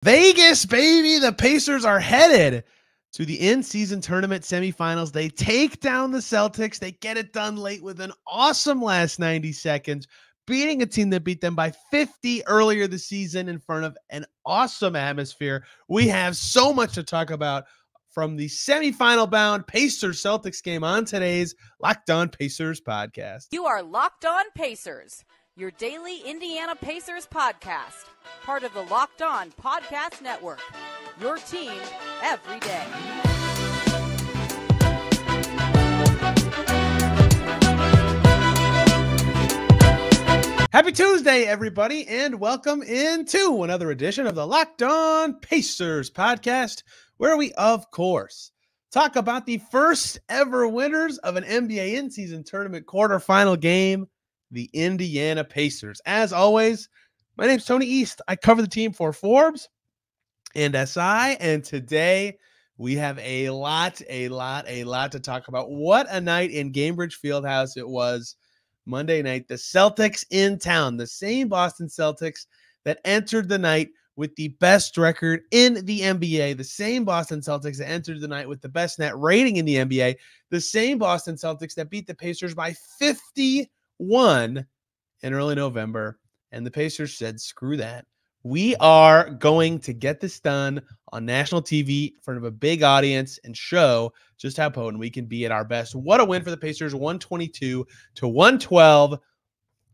Vegas, baby. The Pacers are headed to the in-season tournament semifinals. They take down the Celtics. They get it done late with an awesome last 90 seconds, beating a team that beat them by 50 earlier this season in front of an awesome atmosphere. We have so much to talk about from the semifinal bound Pacers-Celtics game on today's Locked On Pacers podcast. You are Locked On Pacers, your daily Indiana Pacers podcast, part of the Locked On Podcast Network, your team every day. Happy Tuesday, everybody, and welcome into another edition of the Locked On Pacers podcast, where we, of course, talk about the first ever winners of an NBA in-season tournament quarterfinal game, the Indiana Pacers. As always, my name's Tony East. I cover the team for Forbes and SI, and today we have a lot to talk about. What a night in Gainbridge Fieldhouse it was Monday night. The Celtics in town, the same Boston Celtics that entered the night with the best record in the NBA, the same Boston Celtics that entered the night with the best net rating in the NBA, the same Boston Celtics that beat the Pacers by 51 in early November. And the Pacers said, screw that. We are going to get this done on national TV in front of a big audience and show just how potent we can be at our best. What a win for the Pacers, 122-112.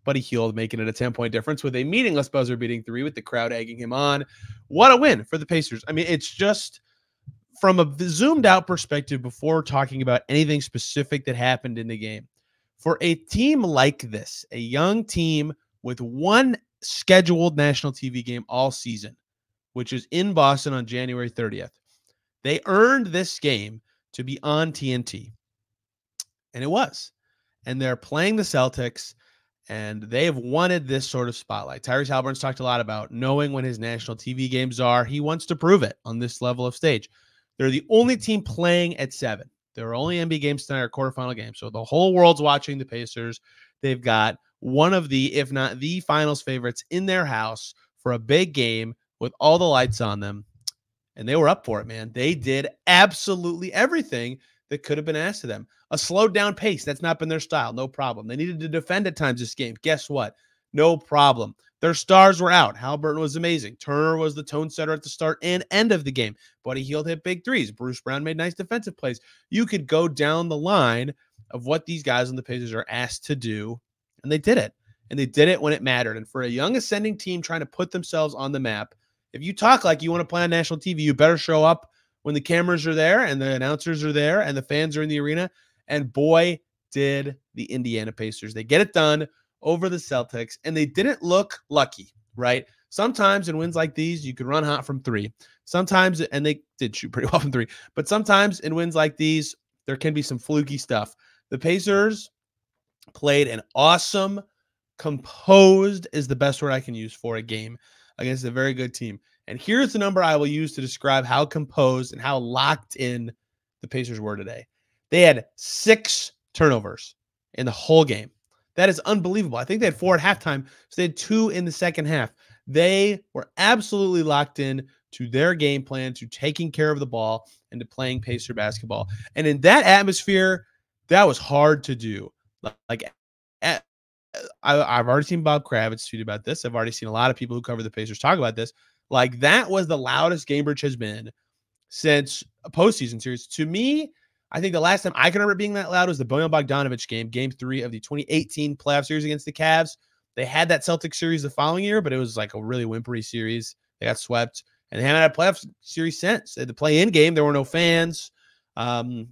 Buddy Hield making it a 10-point difference with a meaningless buzzer beating three with the crowd egging him on. What a win for the Pacers. I mean, it's just from a zoomed out perspective before talking about anything specific that happened in the game. For a team like this, a young team with one scheduled national TV game all season, which is in Boston on January 30th, they earned this game to be on TNT. And it was. And they're playing the Celtics, and they have wanted this sort of spotlight. Tyrese Haliburton's talked a lot about knowing when his national TV games are. He wants to prove it on this level of stage. They're the only team playing at 7. There are only NBA games tonight, or quarterfinal games. So the whole world's watching the Pacers. They've got one of the, if not the finals favorites in their house for a big game with all the lights on them. And they were up for it, man. They did absolutely everything that could have been asked of them. A slowed down pace, that's not been their style. No problem. They needed to defend at times this game. Guess what? No problem. Their stars were out. Haliburton was amazing. Turner was the tone setter at the start and end of the game. Buddy Hield hit big threes. Bruce Brown made nice defensive plays. You could go down the line of what these guys on the Pacers are asked to do, and they did it. And they did it when it mattered. And for a young ascending team trying to put themselves on the map, if you talk like you want to play on national TV, you better show up when the cameras are there and the announcers are there and the fans are in the arena. And boy, did the Indiana Pacers. They get it done over the Celtics, and they didn't look lucky, right? Sometimes in wins like these, you can run hot from three. Sometimes, and they did shoot pretty well from three, but sometimes in wins like these, there can be some fluky stuff. The Pacers played an awesome, composed is the best word I can use for a game against a very good team. And here's the number I will use to describe how composed and how locked in the Pacers were today. They had 6 turnovers in the whole game. That is unbelievable. I think they had 4 at halftime, so they had 2 in the second half. They were absolutely locked in to their game plan, to taking care of the ball, and to playing Pacer basketball. And in that atmosphere, that was hard to do. I've already seen Bob Kravitz tweet about this. I've already seen a lot of people who cover the Pacers talk about this. Like, that was the loudest Gainbridge has been since a postseason series. To me, I think the last time I can remember being that loud was the Bojan Bogdanovic game, game 3 of the 2018 playoff series against the Cavs. They had that Celtics series the following year, but it was like a really whimpery series. They got swept, and they haven't had a playoff series since. They had the play-in game. There were no fans against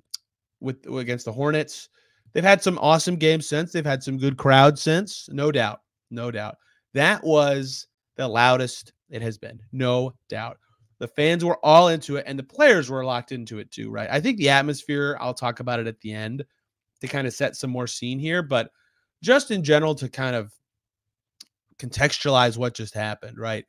the Hornets. They've had some awesome games since. They've had some good crowds since. No doubt. No doubt. That was the loudest it has been. No doubt. The fans were all into it, and the players were locked into it too, right? I think the atmosphere, I'll talk about it at the end to kind of set some more scene here, but just in general to kind of contextualize what just happened, right?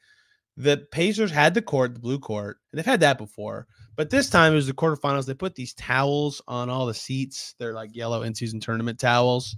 The Pacers had the court, the blue court, and they've had that before, but this time it was the quarterfinals. They put these towels on all the seats. They're like yellow in-season tournament towels,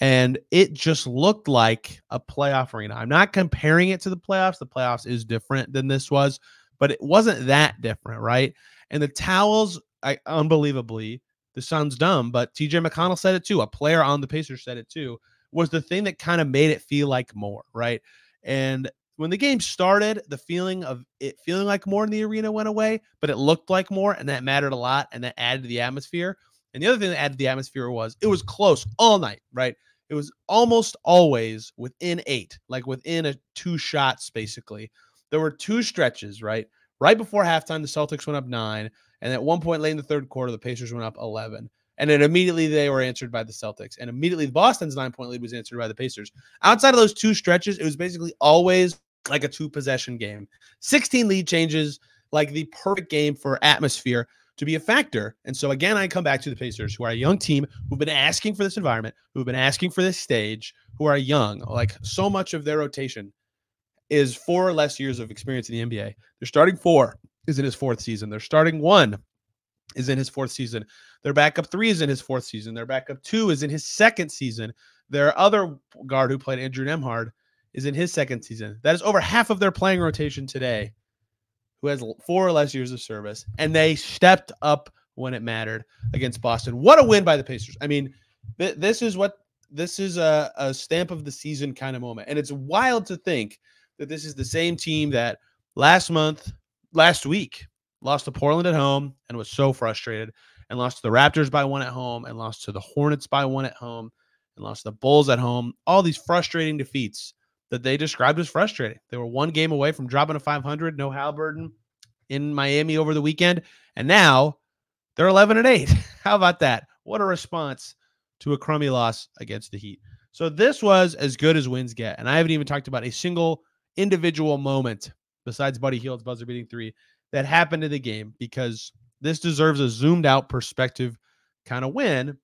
and it just looked like a playoff arena. I'm not comparing it to the playoffs. The playoffs is different than this was, but it wasn't that different, right? And the towels, unbelievably, this sounds dumb, but TJ McConnell said it too. A player on the Pacers said it too, was the thing that kind of made it feel like more, right? And when the game started, the feeling of it feeling like more in the arena went away, but it looked like more, and that mattered a lot, and that added to the atmosphere. And the other thing that added to the atmosphere was it was close all night, right? It was almost always within 8, like within a 2 shots, basically. There were 2 stretches, right? Right before halftime, the Celtics went up 9. And at one point late in the third quarter, the Pacers went up 11. And then immediately they were answered by the Celtics. And immediately Boston's 9-point lead was answered by the Pacers. Outside of those 2 stretches, it was basically always like a 2-possession game. 16 lead changes, like the perfect game for atmosphere to be a factor. And so again, I come back to the Pacers, who are a young team, who've been asking for this environment, who've been asking for this stage, who are young. Like so much of their rotation is 4 or less years of experience in the NBA. Their starting 4 is in his 4th season. Their starting 1 is in his 4th season. Their backup 3 is in his 4th season. Their backup 2 is in his 2nd season. Their other guard who played Andrew Nemhard is in his 2nd season. That is over half of their playing rotation today, who has 4 or less years of service, and they stepped up when it mattered against Boston. What a win by the Pacers. I mean, this is a stamp of the season kind of moment. And it's wild to think that this is the same team that last week, lost to Portland at home and was so frustrated, and lost to the Raptors by 1 at home, and lost to the Hornets by 1 at home, and lost to the Bulls at home. All these frustrating defeats that they described as frustrating. They were 1 game away from dropping to 500, no Haliburton in Miami over the weekend, and now they're 11-8. How about that? What a response to a crummy loss against the Heat. So this was as good as wins get, and I haven't even talked about a single individual moment besides Buddy Hield's buzzer-beating 3 that happened in the game, because this deserves a zoomed-out perspective kind of win.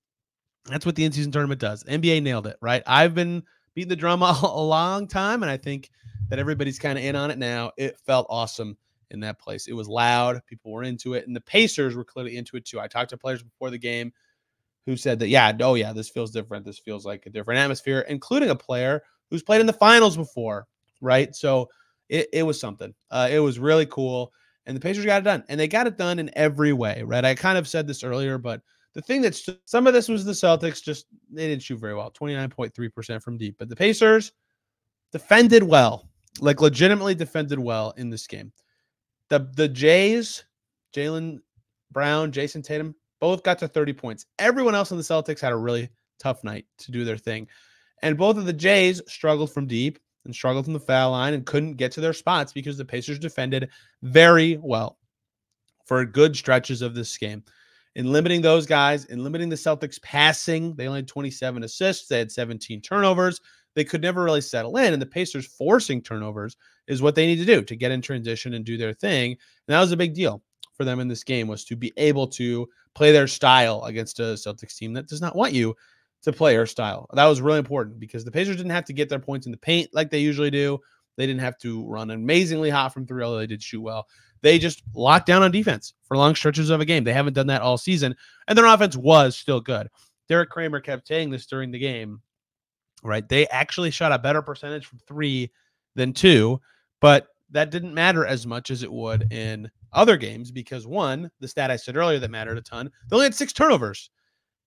That's what the in-season tournament does. The NBA nailed it, right? I've been beating the drum a long time, and I think that everybody's kind of in on it now. It felt awesome in that place. It was loud. People were into it, and the Pacers were clearly into it too. I talked to players before the game who said that, this feels different. This feels like a different atmosphere, including a player who's played in the finals before, right? So it was something. It was really cool, and the Pacers got it done, and they got it done in every way, right? I kind of said this earlier, but the thing that's some of this was the Celtics, just they didn't shoot very well, 29.3% from deep, but the Pacers defended well, like legitimately defended well in this game. The Jays, Jaylen Brown, Jason Tatum, both got to 30 points. Everyone else on the Celtics had a really tough night to do their thing. And both of the Jays struggled from deep and struggled from the foul line and couldn't get to their spots because the Pacers defended very well for good stretches of this game. In limiting those guys, in limiting the Celtics passing, they only had 27 assists. They had 17 turnovers. They could never really settle in, and the Pacers forcing turnovers is what they need to do to get in transition and do their thing. And that was a big deal for them in this game, was to be able to play their style against a Celtics team that does not want you to play their style. That was really important because the Pacers didn't have to get their points in the paint like they usually do. They didn't have to run amazingly hot from 3, although they did shoot well. They just locked down on defense for long stretches of a game. They haven't done that all season, and their offense was still good. Derek Kramer kept saying this during the game, right? They actually shot a better percentage from 3 than 2, but that didn't matter as much as it would in other games because, one, the stat I said earlier that mattered a ton, they only had 6 turnovers.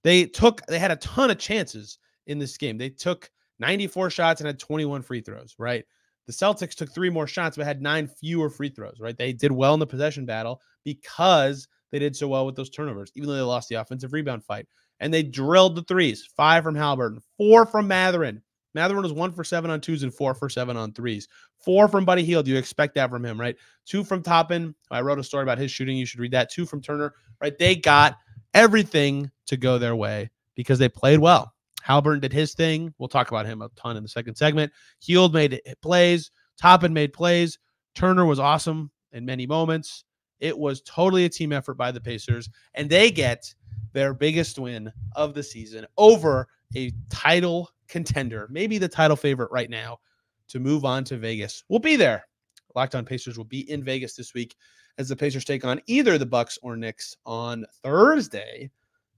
They had a ton of chances in this game. They took 94 shots and had 21 free throws, right? The Celtics took 3 more shots but had 9 fewer free throws, right? They did well in the possession battle because they did so well with those turnovers, even though they lost the offensive rebound fight. And they drilled the threes, 5 from Haliburton, 4 from Mathurin. Mathurin was 1 for 7 on 2s and 4 for 7 on 3s. 4 from Buddy Hield. You expect that from him, right? 2 from Toppin. I wrote a story about his shooting. You should read that. 2 from Turner, right? They got everything to go their way because they played well. Haliburton did his thing. We'll talk about him a ton in the second segment. Hield made plays. Toppin made plays. Turner was awesome in many moments. It was totally a team effort by the Pacers, and they get their biggest win of the season over a title contender, maybe the title favorite right now, to move on to Vegas. We'll be there. Locked On Pacers will be in Vegas this week as the Pacers take on either the Bucks or Knicks on Thursday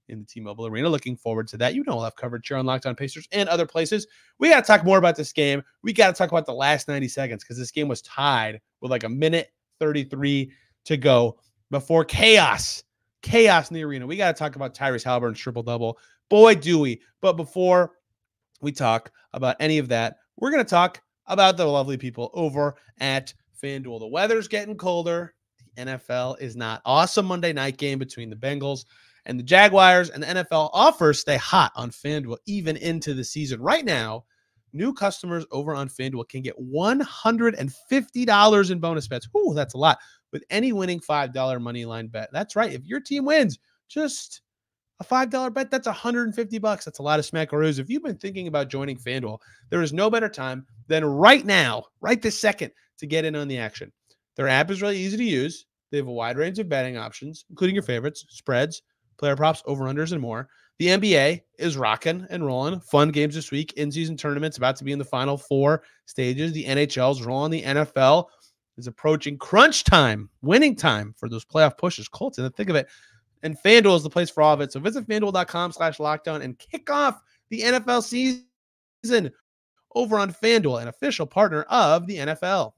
in the T-Mobile Arena. Looking forward to that. We'll have coverage here on Locked On Pacers and other places. We got to talk more about this game. We got to talk about the last 90 seconds because this game was tied with like a minute 33 to go before chaos in the arena. We got to talk about Tyrese Haliburton's triple-double. Boy, do we. But before we talk about any of that, we're going to talk about the lovely people over at FanDuel. The weather's getting colder. The NFL is not awesome Monday night game between the Bengals and the Jaguars, and the NFL offers stay hot on FanDuel even into the season. Right now, new customers over on FanDuel can get $150 in bonus bets. Ooh, that's a lot. With any winning $5 money line bet. That's right. If your team wins, just a $5 bet, that's $150. That's a lot of smackaroos. If you've been thinking about joining FanDuel, there is no better time than right now, right this second, to get in on the action. Their app is really easy to use. They have a wide range of betting options, including your favorites, spreads, player props, over-unders, and more. The NBA is rocking and rolling. Fun games this week. In-season tournaments about to be in the final 4 stages. The NHL's rolling. The NFL is approaching crunch time, winning time for those playoff pushes. Colts, in the thick of it. And FanDuel is the place for all of it. So visit FanDuel.com/lockdown and kick off the NFL season over on FanDuel, an official partner of the NFL.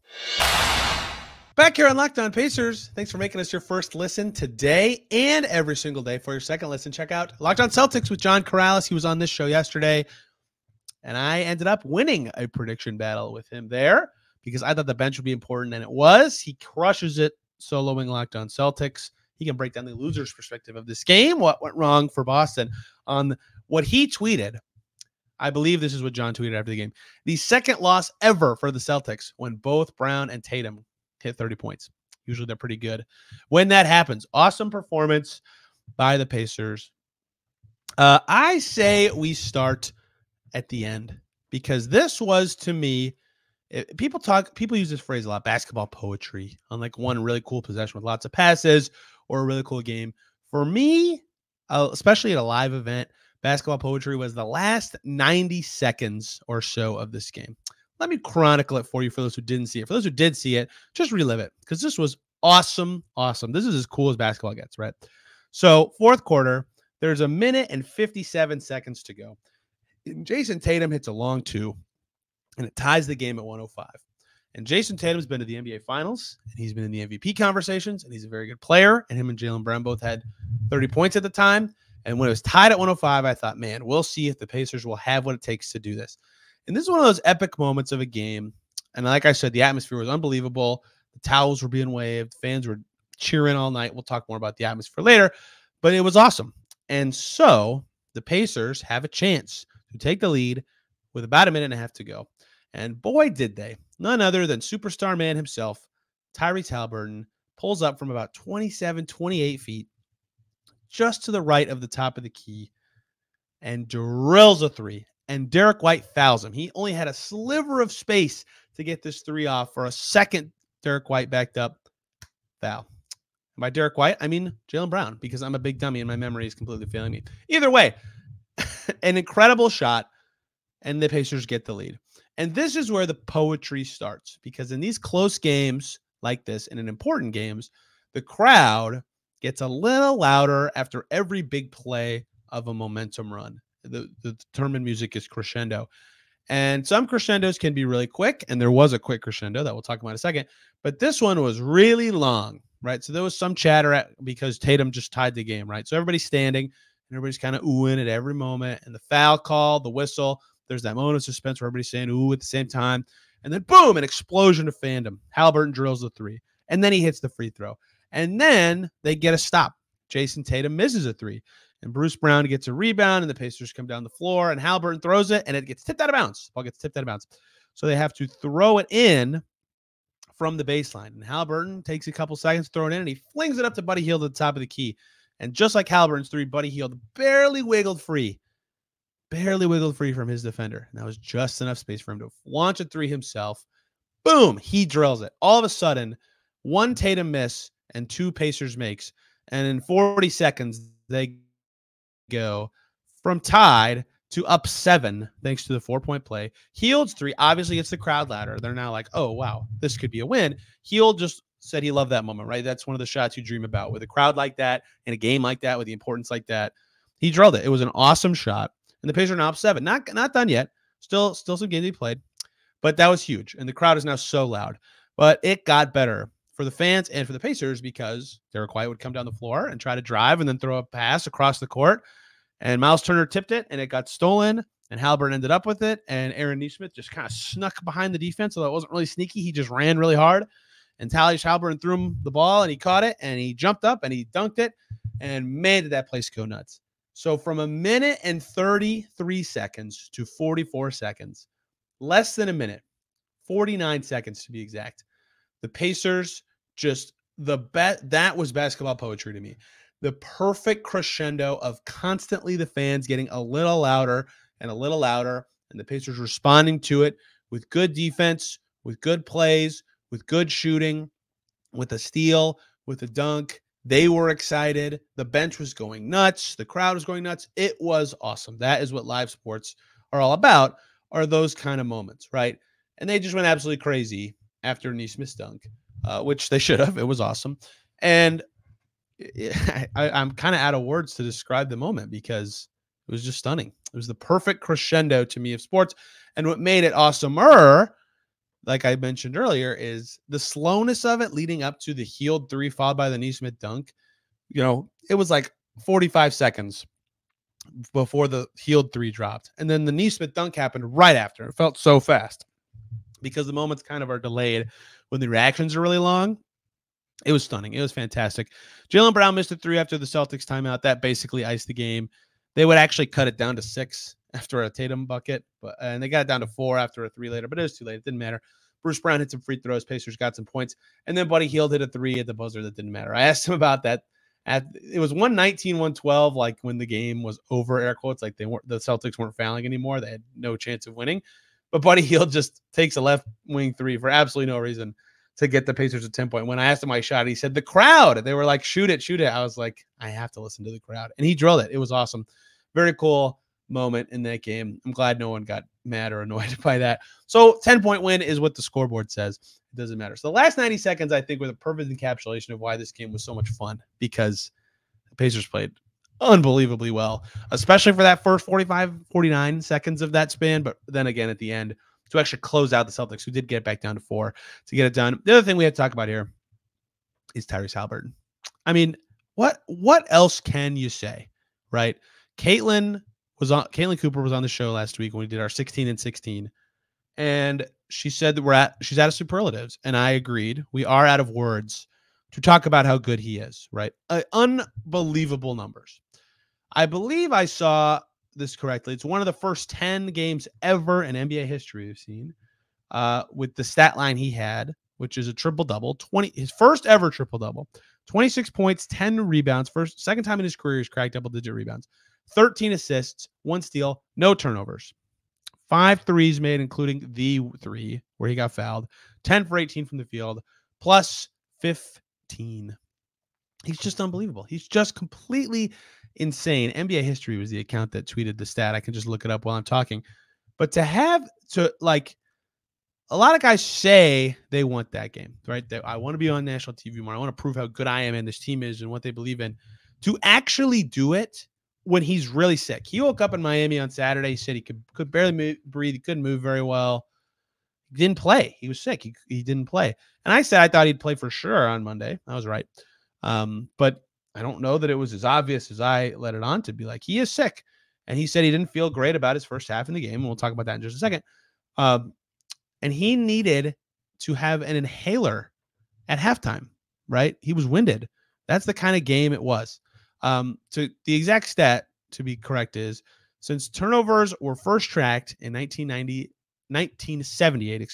Back here on Locked On Pacers, thanks for making us your first listen today and every single day. For your second listen, check out Locked On Celtics with John Corrales. He was on this show yesterday, and I ended up winning a prediction battle with him there because I thought the bench would be important, and it was. He crushes it soloing Locked On Celtics. He can break down the loser's perspective of this game, what went wrong for Boston on what he tweeted. I believe this is what John tweeted after the game. The second loss ever for the Celtics when both Brown and Tatum hit 30 points. Usually they're pretty good when that happens. Awesome performance by the Pacers. I say we start at the end because this was, to me, people use this phrase a lot, basketball poetry, on like one really cool possession with lots of passes or a really cool game. For me, especially at a live event, basketball poetry was the last 90 seconds or so of this game. Let me chronicle it for you for those who didn't see it. For those who did see it, just relive it because this was awesome. This is as cool as basketball gets, right? So fourth quarter, there's a minute and 57 seconds to go. And Jason Tatum hits a long 2, and it ties the game at 105. And Jason Tatum's been to the NBA Finals, and he's been in the MVP conversations, and he's a very good player. And him and Jaylen Brown both had 30 points at the time. And when it was tied at 105, I thought, man, we'll see if the Pacers will have what it takes to do this. And this is one of those epic moments of a game. And like I said, the atmosphere was unbelievable. The towels were being waved. Fans were cheering all night. We'll talk more about the atmosphere later. But it was awesome. And so the Pacers have a chance to take the lead with about a minute and a half to go. And boy, did they. None other than superstar man himself, Tyrese Haliburton, pulls up from about 27, 28 feet, just to the right of the top of the key, and drills a 3. And Derek White fouls him. He only had a sliver of space to get this 3 off. For a second, Derek White backed up. Foul. And by Derek White, I mean Jaylen Brown, because I'm a big dummy and my memory is completely failing me. Either way, an incredible shot, and the Pacers get the lead. And this is where the poetry starts, because in these close games like this, and in important games, the crowd gets a little louder after every big play of a momentum run. The determined music is crescendo. And some crescendos can be really quick, and there was a quick crescendo that we'll talk about in a second. But this one was really long, right? So there was some chatter because Tatum just tied the game, right? So everybody's standing, and everybody's kind of oohing at every moment. And the foul call, the whistle, there's that moment of suspense where everybody's saying ooh at the same time. And then boom, an explosion of fandom. Haliburton drills the 3, and then he hits the free throw. And then they get a stop. Jason Tatum misses a 3. And Bruce Brown gets a rebound, and the Pacers come down the floor, and Haliburton throws it, and it gets tipped out of bounds. Ball gets tipped out of bounds. So they have to throw it in from the baseline. And Haliburton takes a couple seconds to throw it in, and he flings it up to Buddy Hield at the top of the key. And just like Haliburton's 3, Buddy Hield barely wiggled free from his defender. And that was just enough space for him to launch a 3 himself. Boom, he drills it. All of a sudden, 1 Tatum miss and 2 Pacers makes. And in 40 seconds, they go from tied to up 7 thanks to the 4-point play. Hield's 3 obviously gets the crowd louder. They're now like, oh, wow, this could be a win. Hield just said he loved that moment, right? That's one of the shots you dream about with a crowd like that, in a game like that, with the importance like that. He drilled it. It was an awesome shot. And the Pacers are now up 7. Not done yet. Still some games to be played. But that was huge. And the crowd is now so loud. But it got better for the fans and for the Pacers because Derek White would come down the floor and try to drive and then throw a pass across the court. And Miles Turner tipped it, and it got stolen, and Haliburton ended up with it. And Aaron Nesmith just kind of snuck behind the defense, although it wasn't really sneaky. He just ran really hard. And Tyrese Haliburton threw him the ball, and he caught it, and he jumped up, and he dunked it. And man, did that place go nuts. So from 1 minute and 33 seconds to 44 seconds, less than a minute, 49 seconds to be exact, the Pacers just that was basketball poetry to me. The perfect crescendo of constantly the fans getting a little louder and a little louder, and the Pacers responding to it with good defense, with good plays, with good shooting, with a steal, with a dunk. They were excited. The bench was going nuts. The crowd was going nuts. It was awesome. That is what live sports are all about, are those kind of moments, right? And they just went absolutely crazy after Nesmith's dunk, which they should have. It was awesome. And I'm kind of out of words to describe the moment because it was just stunning. It was the perfect crescendo to me of sports. And what made it awesomer, like I mentioned earlier, is the slowness of it leading up to the healed three followed by the Nesmith dunk. You know, it was like 45 seconds before the healed three dropped. And then the Nesmith dunk happened right after. It felt so fast because the moments kind of are delayed when the reactions are really long. It was stunning. It was fantastic. Jaylen Brown missed a three after the Celtics timeout. That basically iced the game. They would actually cut it down to 6 after a Tatum bucket, and they got it down to 4 after a 3 later, but it was too late. It didn't matter. Bruce Brown hit some free throws. Pacers got some points, and then Buddy Hield hit a 3 at the buzzer that didn't matter. I asked him about that. It was 119-112, like when the game was over, air quotes, like the Celtics weren't fouling anymore. They had no chance of winning. But Buddy Hield just takes a left wing 3 for absolutely no reason to get the Pacers a 10-point win. I asked him why he shot it. He said, the crowd. They were like, shoot it, shoot it. I was like, I have to listen to the crowd. And he drilled it. It was awesome. Very cool moment in that game. I'm glad no one got mad or annoyed by that. So 10-point win is what the scoreboard says. It doesn't matter. So the last 90 seconds, I think, were the perfect encapsulation of why this game was so much fun, because the Pacers played unbelievably well, especially for that first 49 seconds of that span. But then again, at the end, to actually close out the Celtics, who did get back down to 4 to get it done. The other thing we have to talk about here is Tyrese Haliburton. I mean, what else can you say, right? Caitlin Cooper was on the show last week when we did our 16 and 16, and she said that she's out of superlatives, and I agreed. We are out of words to talk about how good he is, right? Unbelievable numbers. I believe I saw this correctly. It's one of the first 10 games ever in NBA history we've seen with the stat line he had, which is a triple-double, his first ever triple-double, 26 points, 10 rebounds, second time in his career he's cracked double-digit rebounds, 13 assists, 1 steal, no turnovers, 5 threes made, including the 3 where he got fouled, 10 for 18 from the field, plus 15. He's just unbelievable. He's just completely insane. NBA History was the account that tweeted the stat. I can just look it up while I'm talking. But like, a lot of guys say they want that game, right? I want to be on national TV more. I want to prove how good I am and this team is and what they believe in. To actually do it when he's really sick. He woke up in Miami on Saturday. He said he could barely breathe. He couldn't move very well. He didn't play. He was sick. He didn't play. And I said I thought he'd play for sure on Monday. I was right. But I don't know that it was as obvious as I let it on to be. Like, he is sick. And he said he didn't feel great about his first half in the game. And we'll talk about that in just a second. And he needed to have an inhaler at halftime, right? He was winded. That's the kind of game it was. So the exact stat, to be correct, is since turnovers were first tracked in 1978,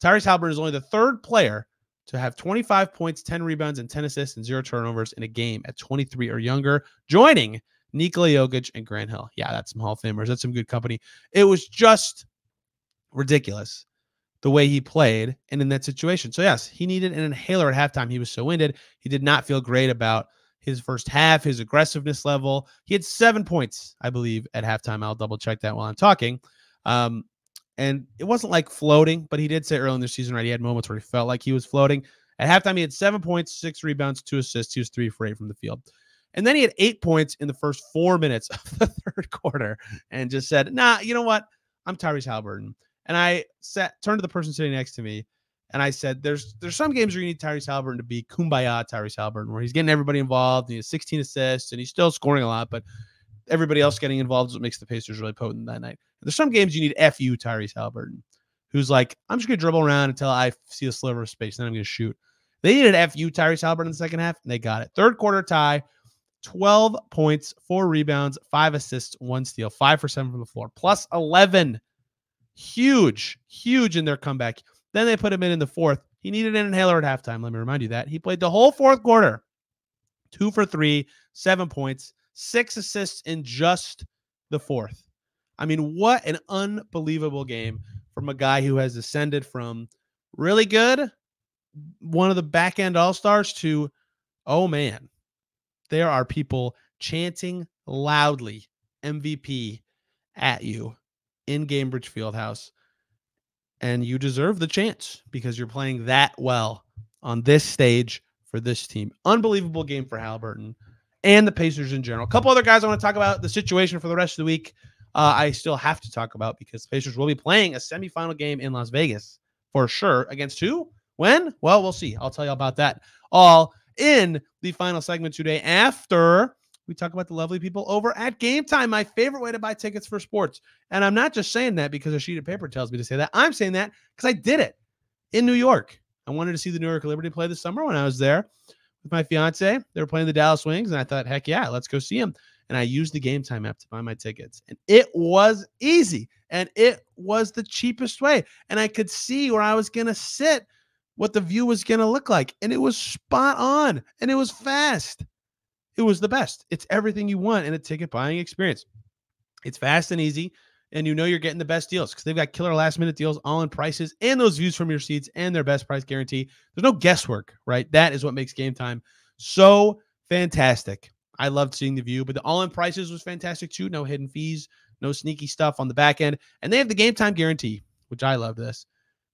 Tyrese Haliburton is only the 3rd player to have 25 points, 10 rebounds, and 10 assists and 0 turnovers in a game at 23 or younger, joining Nikola Jokic and Grant Hill. Yeah, that's some Hall of Famers. That's some good company. It was just ridiculous the way he played and in that situation. So yes, he needed an inhaler at halftime. He was so winded. He did not feel great about his first half, his aggressiveness level. He had 7 points, I believe, at halftime. I'll double check that while I'm talking. And it wasn't like floating, but he did say early in the season, right, he had moments where he felt like he was floating. At halftime, he had 7 points, 6 rebounds, 2 assists. He was 3 for 8 from the field. And then he had 8 points in the first 4 minutes of the third quarter and just said, nah, you know what? I'm Tyrese Haliburton. And I turned to the person sitting next to me, And I said, there's some games where you need Tyrese Haliburton to be kumbaya Tyrese Haliburton, where he's getting everybody involved. He has 16 assists, and he's still scoring a lot, but everybody else getting involved is what makes the Pacers really potent that night. There's some games you need FU Tyrese Haliburton, who's like, I'm just going to dribble around until I see a sliver of space, then I'm going to shoot. They needed FU Tyrese Haliburton in the second half, and they got it. Third quarter tie, 12 points, 4 rebounds, 5 assists, 1 steal, 5 for 7 from the floor, plus 11. Huge in their comeback. Then they put him in the fourth. He needed an inhaler at halftime. Let me remind you that. He played the whole fourth quarter. 2 for 3, 7 points, 6 assists in just the fourth. I mean, what an unbelievable game from a guy who has ascended from really good, one of the back-end all-stars, to, oh man, there are people chanting loudly MVP at you in Gainbridge Fieldhouse. And you deserve the chance because you're playing that well on this stage for this team. Unbelievable game for Haliburton and the Pacers in general. A couple other guys I want to talk about the situation for the rest of the week. I still have to talk about because the Pacers will be playing a semifinal game in Las Vegas for sure. Against who? When? Well, we'll see. I'll tell you about that all in the final segment today after we talk about the lovely people over at Game Time, my favorite way to buy tickets for sports. And I'm not just saying that because a sheet of paper tells me to say that. I'm saying that because I did it in New York. I wanted to see the New York Liberty play this summer when I was there with my fiance. They were playing the Dallas Wings, and I thought, heck yeah, let's go see them. And I used the Game Time app to buy my tickets. And it was easy, and it was the cheapest way. And I could see where I was going to sit, what the view was going to look like. And it was spot on, and it was fast. It was the best. It's everything you want in a ticket buying experience. It's fast and easy, and you know you're getting the best deals because they've got killer last-minute deals, all-in prices, and those views from your seats, and their best price guarantee. There's no guesswork, right? That is what makes Game Time so fantastic. I loved seeing the view, but the all-in prices was fantastic too. No hidden fees, no sneaky stuff on the back end, and they have the Game Time guarantee, which I love this.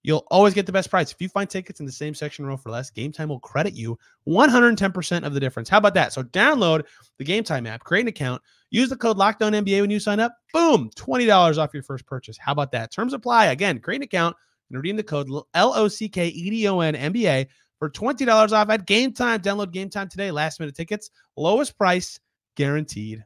You'll always get the best price. If you find tickets in the same section row for less, Game Time will credit you 110% of the difference. How about that? So download the Game Time app, create an account, use the code LOCKEDONNBA when you sign up. Boom, $20 off your first purchase. How about that? Terms apply. Again, create an account and redeem the code LOCKEDONNBA for $20 off at Game Time. Download Game Time today. Last minute tickets, lowest price guaranteed.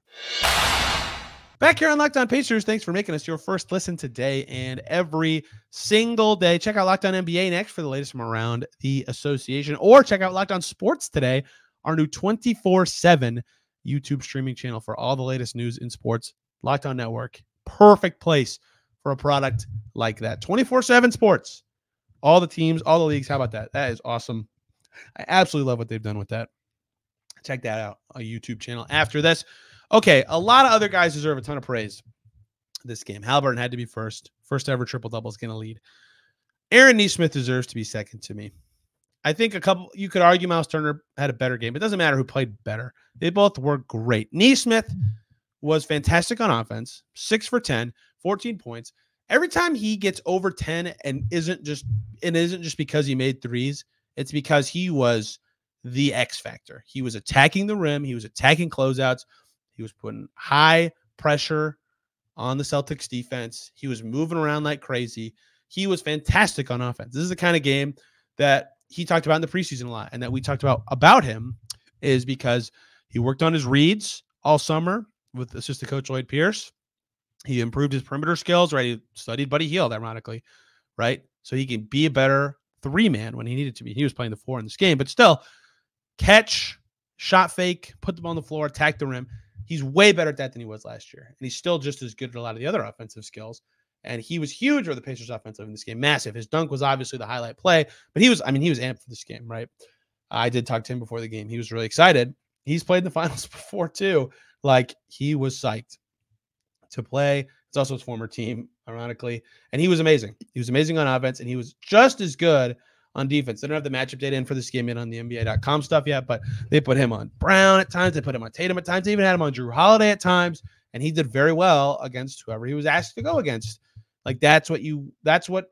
Back here on Locked On Pacers, thanks for making us your first listen today and every single day. Check out Locked On NBA next for the latest from around the association, or check out Locked On Sports today, our new 24/7 YouTube streaming channel for all the latest news in sports. Locked On Network, perfect place for a product like that. 24/7 sports, all the teams, all the leagues. How about that? That is awesome. I absolutely love what they've done with that. Check that out, a YouTube channel after this. Okay, a lot of other guys deserve a ton of praise this game. Haliburton had to be first. First ever triple-double is going to lead. Aaron Nesmith deserves to be second to me. I think you could argue Miles Turner had a better game. It doesn't matter who played better. They both were great. Nesmith was fantastic on offense, 6 for 10, 14 points. Every time he gets over 10 and isn't just because he made threes, it's because he was the X factor. He was attacking the rim. He was attacking closeouts. He was putting high pressure on the Celtics defense. He was moving around like crazy. He was fantastic on offense. This is the kind of game that he talked about in the preseason a lot, and that we talked about him is because he worked on his reads all summer with assistant coach Lloyd Pierce. He improved his perimeter skills, right? He studied Buddy Hield, ironically, right? So he can be a better 3-man when he needed to be. He was playing the 4 in this game, but still catch, shot fake, put them on the floor, attack the rim. He's way better at that than he was last year. And he's still just as good at a lot of the other offensive skills. And he was huge for the Pacers offensive in this game. Massive. His dunk was obviously the highlight play, but he was amped for this game, right? I did talk to him before the game. He was really excited. He's played in the finals before too. Like, he was psyched to play. It's also his former team, ironically. And he was amazing. He was amazing on offense, and he was just as good on defense. They don't have the matchup data in for this game yet on the NBA.com stuff yet, but they put him on Brown at times. They put him on Tatum at times. They even had him on Drew Holiday at times, and he did very well against whoever he was asked to go against. Like, that's what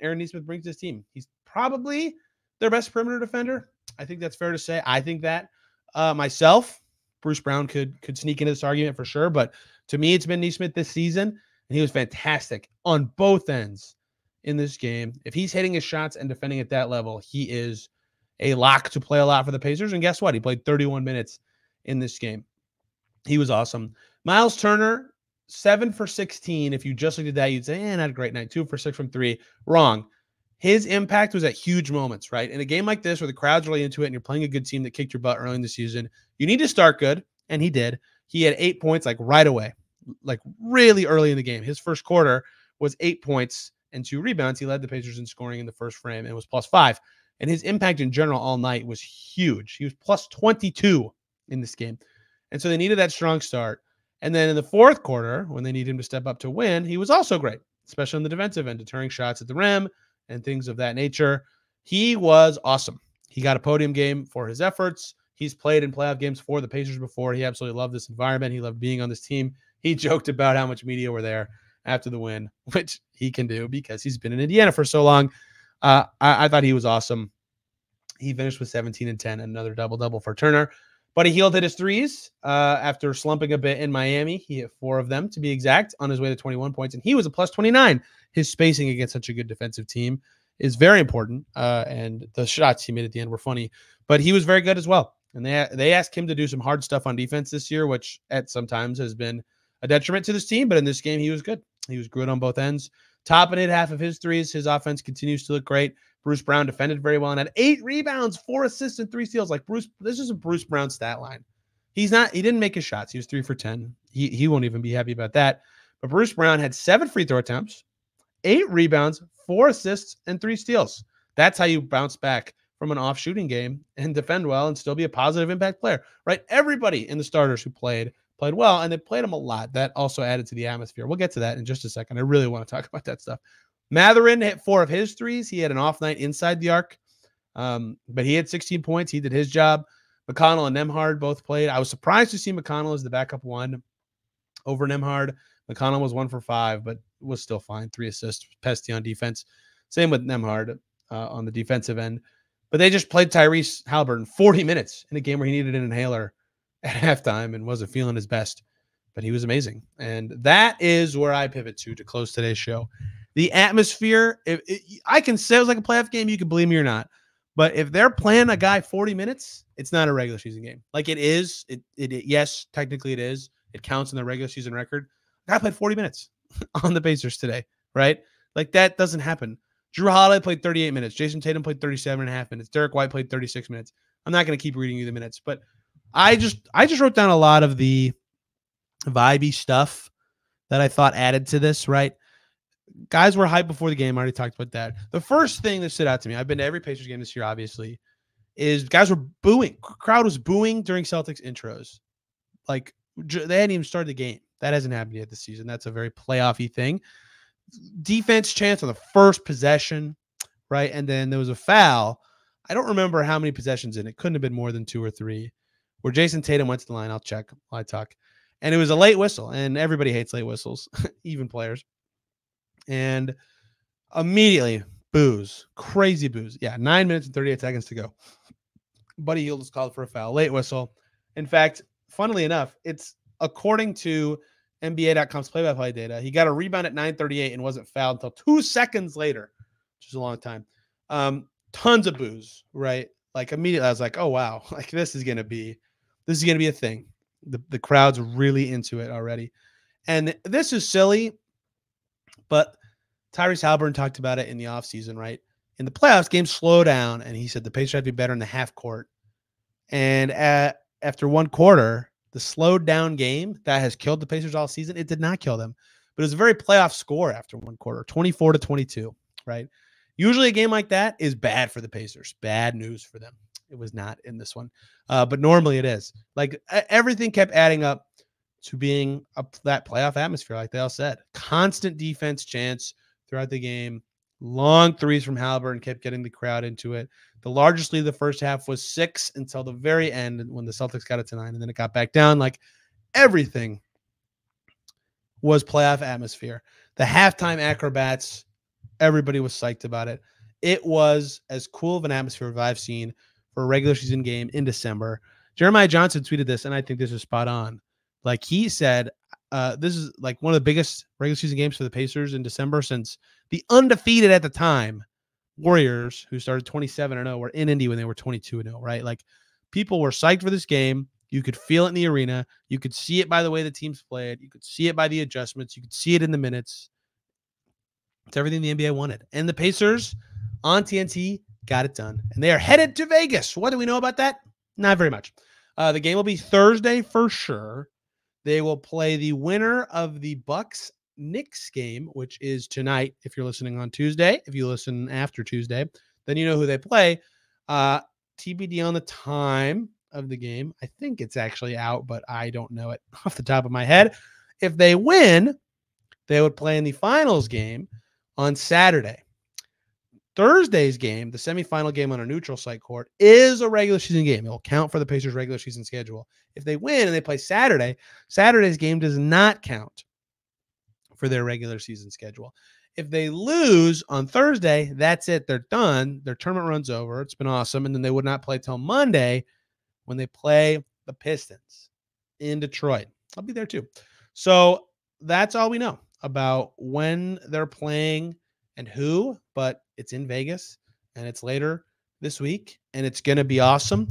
Aaron Nesmith brings to his team. He's probably their best perimeter defender. I think that's fair to say. I think that myself, Bruce Brown could sneak into this argument for sure, but to me, it's been Nesmith this season, and he was fantastic on both ends in this game. If he's hitting his shots and defending at that level, he is a lock to play a lot for the Pacers. And guess what? He played 31 minutes in this game. He was awesome. Miles Turner, 7 for 16. If you just looked at that, you'd say, not a great night. 2 for 6 from 3. Wrong. His impact was at huge moments, right? In a game like this where the crowd's really into it and you're playing a good team that kicked your butt early in the season, you need to start good, and he did. He had 8 points like right away, like really early in the game. His first quarter was 8 points and 2 rebounds. He led the Pacers in scoring in the first frame and was +5. And his impact in general all night was huge. He was +22 in this game. And so they needed that strong start. And then in the fourth quarter, when they need him to step up to win, he was also great, especially on the defensive end, deterring shots at the rim and things of that nature. He was awesome. He got a podium game for his efforts. He's played in playoff games for the Pacers before. He absolutely loved this environment. He loved being on this team. He joked about how much media were there after the win, which he can do because he's been in Indiana for so long. I thought he was awesome. He finished with 17 and 10, another double-double for Turner. But he hit his threes after slumping a bit in Miami. He hit 4 of them, to be exact, on his way to 21 points, and he was a +29. His spacing against such a good defensive team is very important, and the shots he made at the end were funny. But he was very good as well. And they asked him to do some hard stuff on defense this year, which at sometimes has been a detriment to this team. But in this game, he was good. He was good on both ends. Topping it half of his threes. His offense continues to look great. Bruce Brown defended very well and had 8 rebounds, 4 assists, and 3 steals. Like this is a Bruce Brown stat line. He didn't make his shots. He was 3 for 10. He won't even be happy about that. But Bruce Brown had 7 free throw attempts, 8 rebounds, 4 assists, and 3 steals. That's how you bounce back from an off shooting game and defend well and still be a positive impact player, right? Everybody in the starters who played well, and they played them a lot. That also added to the atmosphere. We'll get to that in just a second. I really want to talk about that stuff. Matherin hit 4 of his threes. He had an off night inside the arc, but he had 16 points. He did his job. McConnell and Nembhard both played. I was surprised to see McConnell as the backup 1 over Nembhard. McConnell was 1 for 5, but was still fine. 3 assists, pesty on defense. Same with Nembhard on the defensive end. But they just played Tyrese Haliburton 40 minutes in a game where he needed an inhaler at halftime and wasn't feeling his best. But he was amazing. And that is where I pivot to close today's show. The atmosphere, I can say it was like a playoff game. You can believe me or not. But if they're playing a guy 40 minutes, it's not a regular season game. Like it is. Yes, technically it is. It counts in the regular season record. The guy played 40 minutes on the Pacers today, right? Like that doesn't happen. Drew Holiday played 38 minutes. Jason Tatum played 37.5 minutes. Derek White played 36 minutes. I'm not going to keep reading you the minutes, but I just wrote down a lot of the vibey stuff that I thought added to this, right? Guys were hyped before the game. I already talked about that. The first thing that stood out to me, I've been to every Pacers game this year, obviously, is guys were booing. Crowd was booing during Celtics intros. Like they hadn't even started the game. That hasn't happened yet this season. That's a very playoffy thing. Defense chance on the first possession, right? And then there was a foul. I don't remember how many possessions in it. Couldn't have been more than 2 or 3. Where Jason Tatum went to the line. I'll check while I talk. And it was a late whistle. And everybody hates late whistles, even players. And immediately, boos. Crazy boos. Yeah, 9 minutes and 38 seconds to go. Buddy Hield was called for a foul. Late whistle. In fact, funnily enough, it's according to NBA.com's play-by-play data, he got a rebound at 9:38 and wasn't fouled until 2 seconds later, which is a long time. Tons of boos, right? Like immediately I was like, oh wow, like this is gonna be a thing. The crowd's really into it already. And this is silly, but Tyrese Haliburton talked about it in the offseason, right? In the playoffs, games slow down, and he said the Pacers had to be better in the half court. And after 1 quarter, the slowed down game that has killed the Pacers all season, it did not kill them. But it was a very playoff score after 1 quarter, 24-22, right? Usually a game like that is bad for the Pacers. Bad news for them. It was not in this one. But normally it is. Like everything kept adding up to being that playoff atmosphere, like they all said. Constant defense chance throughout the game. Long threes from Haliburton kept getting the crowd into it. The largest lead of the first half was 6 until the very end when the Celtics got it to 9, and then it got back down. Like everything was playoff atmosphere. The halftime acrobats, everybody was psyched about it. It was as cool of an atmosphere as I've seen for a regular season game in December. Jeremiah Johnson tweeted this, and I think this is spot on. Like he said, This is like one of the biggest regular season games for the Pacers in December since the undefeated at the time Warriors, who started 27-0, were in Indy when they were 22-0, right? Like, people were psyched for this game. You could feel it in the arena. You could see it by the way the teams played. You could see it by the adjustments. You could see it in the minutes. It's everything the NBA wanted. And the Pacers on TNT got it done. And they are headed to Vegas. What do we know about that? Not very much. The game will be Thursday for sure. They will play the winner of the Bucks-Knicks game, which is tonight if you're listening on Tuesday. If you listen after Tuesday, then you know who they play. TBD on the time of the game. I think it's actually out, but I don't know it off the top of my head. If they win, they would play in the finals game on Saturday. Thursday's game, the semifinal game on a neutral site court, is a regular season game. It'll count for the Pacers' regular season schedule. If they win and they play Saturday, Saturday's game does not count for their regular season schedule. If they lose on Thursday, that's it. They're done. Their tournament runs over. It's been awesome. And then they would not play till Monday when they play the Pistons in Detroit. I'll be there too. So that's all we know about when they're playing and who, but it's in Vegas and it's later this week and it's going to be awesome.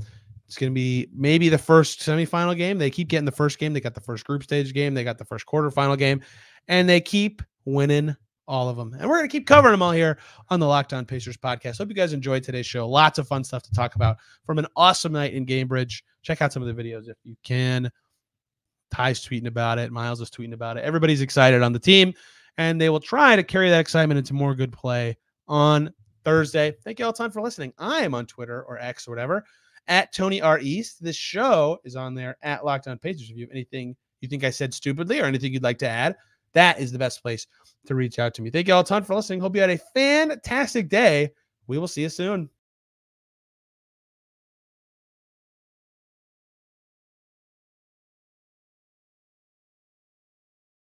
It's going to be maybe the first semifinal game. They keep getting the first game. They got the first group stage game. They got the first quarterfinal game, and they keep winning all of them. And we're going to keep covering them all here on the Locked On Pacers podcast. Hope you guys enjoyed today's show. Lots of fun stuff to talk about from an awesome night in Cambridge. Check out some of the videos if you can. Ty's tweeting about it. Miles is tweeting about it. Everybody's excited on the team, and they will try to carry that excitement into more good play on Thursday. Thank you all a ton for listening. I am on Twitter or X or whatever at Tony R. East. This show is on there at Locked On Pacers. If you have anything you think I said stupidly or anything you'd like to add, that is the best place to reach out to me. Thank you all a ton for listening. Hope you had a fantastic day. We will see you soon.